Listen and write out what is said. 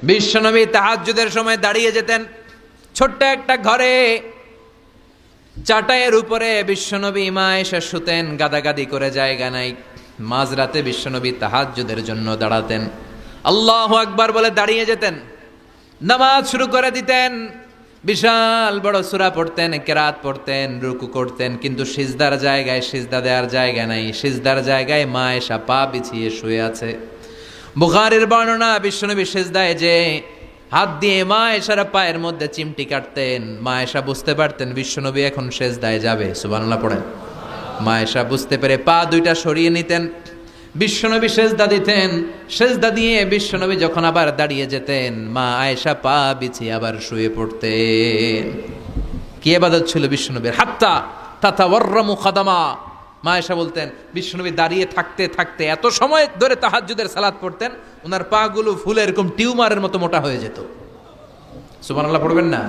বিশ্বনবী তাহাজ্জুদের সময় দাঁড়িয়ে যেতেন। ছোট্ট একটা ঘরে চাটাইয়ের উপরে বিশ্বনবী মা আয়েশা শুতেন, গাদাগাদি করে জায়গা নাই। মাঝরাতে বিশ্বনবী তাহাজ্জুদের জন্য দাঁড়াতেন, আল্লাহু আকবার বলে দাঁড়িয়ে যেতেন, নামাজ শুরু করে দিতেন। বিশাল বড় সূরা পড়তেন, কেরাত পড়তেন, রুকু করতেন, কিন্তু সিজদার জায়গায় সিজদা দেওয়ার জায়গা নাই। সিজদার জায়গায় মা আয়েশা পা বিছিয়ে শুয়ে আছে। বুখারীর বর্ণনা, বিশ্বনবী সিজদায় যে হাত দিয়ে মা আয়েশার পায়ের মধ্যে চিমটি কাটতেন, মা আয়েশা বুঝতে পারতেন বিশ্বনবী এখন সিজদায় যাবে। সুবহানাল্লাহ পড়েন। মা আয়েশা বুঝতে পেরে পা দুইটা সরিয়ে নিতেন, বিশ্বনবী সেজদা দিতেন। সেজদা দিয়ে বিশ্বনবী যখন আবার দাঁড়িয়ে যেতেন, মা আয়েশা পা বিছিয়ে আবার শুয়ে পড়তেন। কি ইবাদত ছিল বিশ্বনবীর! হাত্তা তাতাওয়াররামু খাদামা। মা আয়েশা বলতেন বিশ্বনবী দাঁড়িয়ে থাকতে থাকতে এত সময় ধরে তাহাজ্জুদের সালাত পড়তেন, ওনার পা গুলো ফুলে এরকম টিউমারের মতো মোটা হয়ে যেত। সুবহানাল্লাহ পড়বেন না?